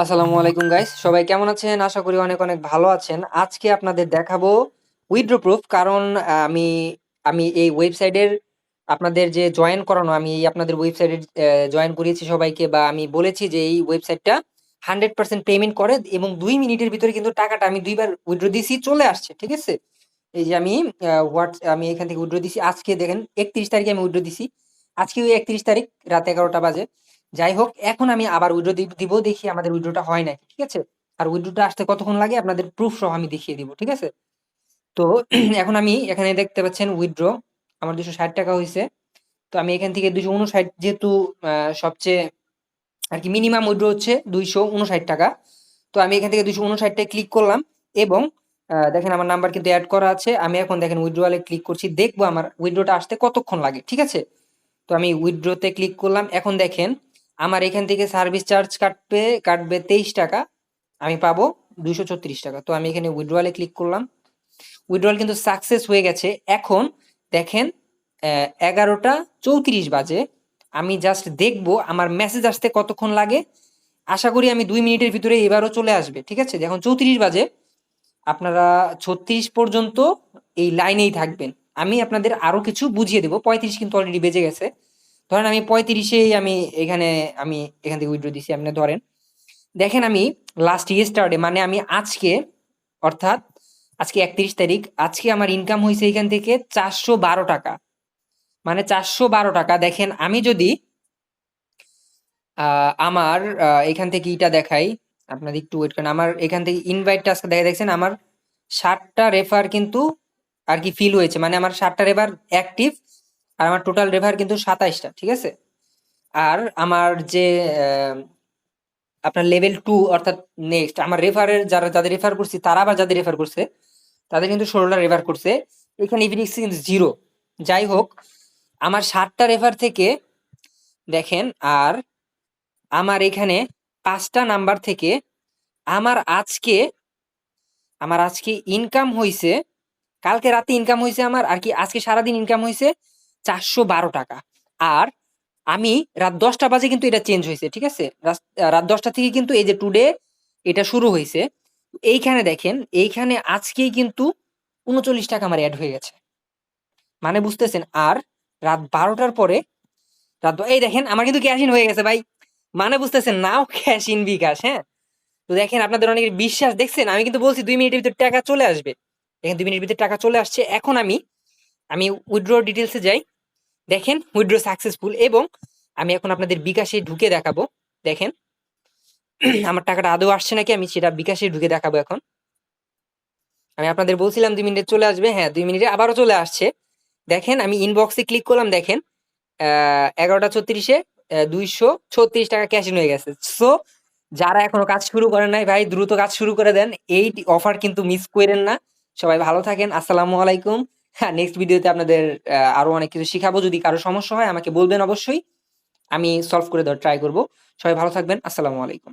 আসসালামু আলাইকুম গাইস, সবাই কেমন আছেন? আশা করি অনেক অনেক ভালো আছেন। আজকে আপনাদের দেখাবো উইথড্র প্রুফ। কারণ আমি আমি এই ওয়েবসাইটের আপনাদের যে জয়েন করানো, আমি এই আপনাদের ওয়েবসাইটে জয়েন করিয়েছি সবাইকে, বা আমি বলেছি যে এই ওয়েবসাইটটা 100% পেমেন্ট করে এবং 2 মিনিটের ভিতরে কিন্তু টাকাটা আমি 2 বার উইথড্র দিছি, চলে আসছে। ঠিক আছে, এই যে আমি এখান থেকে উইথড্র দিছি। আজকে দেখেন 31 তারিখে আমি উইথড্র দিছি। আজকে ওই 31 তারিখ রাত 11টা বাজে। যাই হোক, এখন আমি আবার উইথড্র দিব, দেখি আমাদের উইথড্রটা হয় নাকি। ঠিক আছে, আর উইথড্রটা আসতে কতক্ষণ লাগে আপনাদের প্রুফ সহ আমি দেখিয়ে দিব। ঠিক আছে, তো এখন আমি এখানে দেখতে পাচ্ছেন উইথড্র আমার 260 টাকা হয়েছে। তো আমি এখান থেকে 259, যেহেতু সবচেয়ে আর কি মিনিমাম উইথড্র হচ্ছে 259 টাকা। তো আমি এখান থেকে 259টায় ক্লিক করলাম এবং দেখেন আমার নাম্বার কিন্তু অ্যাড করা আছে। আমি এখন দেখেন উইথড্রয়ালে ক্লিক করছি, দেখবো আমার উইথড্রটা আসতে কতক্ষণ লাগে। ঠিক আছে, তো আমি উইথড্রতে ক্লিক করলাম। এখন দেখেন আমার এখান থেকে সার্ভিস চার্জ কাটবে 23 টাকা, আমি পাবো 236 টাকা। তো আমি এখানে উইথড্রয়ালে ক্লিক করলাম। উইথড্রয়াল কিন্তু সাকসেস হয়ে গেছে। এখন দেখেন 11টা 34 বাজে। আমি জাস্ট দেখবো আমার মেসেজ আসতে কতক্ষণ লাগে। আশা করি আমি 2 মিনিটের ভিতরে এবারও চলে আসবে। ঠিক আছে, এখন 34 বাজে, আপনারা 36 পর্যন্ত এই লাইনেই থাকবেন। আমি আপনাদের আরো কিছু বুঝিয়ে দেবো। 35 কিন্তু অলরেডি বেজে গেছে। ধরেন আমি 35-এই এখানে আমি এখান থেকে উইথড্র দিছি। আপনি ধরেন, দেখেন আমি লাস্ট ইয়েস্টারডে, মানে আমি আজকে, অর্থাৎ আজকে 31 তারিখ, আজকে আমার ইনকাম হয়েছে এখান থেকে 412 টাকা। মানে 412 টাকা। দেখেন আমি যদি আমার এখান থেকে ইটা দেখাই, আপনাদের একটু ওয়েট করেন। আমার এখান থেকে ইনভাইটটা আজকে দেখছেন আমার 60টা রেফার কিন্তু আর কি ফিল হয়েছে, মানে আমার 60টা রেফার অ্যাক্টিভ। আর আমার টোটাল রেফার কিন্তু 27টা। ঠিক আছে, আর আমার যে আপনার লেভেল 2, অর্থাৎ নেক্সট আমার রেফারের যাদের রেফার করছি, তারা আবার যাদের রেফার করছে তাদের কিন্তু 16টা রেফার করছে। এখানে ইভিনিক্স কিন্তু 0। যাই হোক, আমার 60টা রেফার থেকে দেখেন, আর আমার এখানে 5টা নাম্বার থেকে আমার আজকে ইনকাম হইছে, কালকে রাতে ইনকাম হইছে আমার আর কি, আজকে সারাদিন ইনকাম হইছে 412 টাকা। আর আমি রাত 10টা বাজে কিন্তু এটা চেঞ্জ হয়েছে। ঠিক আছে, রাত 10টা থেকে কিন্তু এই যে টুডে এটা শুরু হয়েছে। এইখানে দেখেন, এইখানে আজকেই কিন্তু 39 টাকা আমার অ্যাড হয়ে গেছে, মানে বুঝতেছেন। আর রাত 12টার পরে এই দেখেন আমার কিন্তু ক্যাশ ইন হয়ে গেছে ভাই, মানে বুঝতেছেন, নাও ক্যাশ ইন বিকাশ। হ্যাঁ, তো দেখেন আপনাদের অনেকের বিশ্বাস দেখছেন, আমি কিন্তু বলছি 2 মিনিটের ভিতরে টাকা চলে আসবে। দেখেন 2 মিনিটের ভিতরে টাকা চলে আসছে। এখন আমি আমি উইথড্র ডিটেলসে যাই। দেখেন উইথড্র সাকসেসফুল, এবং আমি এখন আপনাদের বিকাশে ঢুকে দেখাবো। দেখেন আমার টাকাটা আদৌ আসছে নাকি, আমি সেটা বিকাশে ঢুকে দেখাবো এখন। আমি আপনাদের বলছিলাম 2 মিনিটে চলে আসবে, হ্যাঁ 2 মিনিটে আবারও চলে আসছে। দেখেন আমি ইনবক্সে ক্লিক করলাম, দেখেন 11টা 36-এ 236 টাকা ক্যাশ ইন হয়ে গেছে। সো যারা এখনো কাজ শুরু করেন নাই ভাই, দ্রুত কাজ শুরু করে দেন। এই অফার কিন্তু মিস করেন না। সবাই ভালো থাকেন, আসসালামু আলাইকুম। হ্যাঁ, নেক্সট ভিডিওতে আপনাদের আরো অনেক কিছু শিখাবো। যদি কারো সমস্যা হয় আমাকে বলবেন অবশ্যই, আমি সলভ করে দেওয়ার ট্রাই করব। সবাই ভালো থাকবেন, আসসালামু আলাইকুম।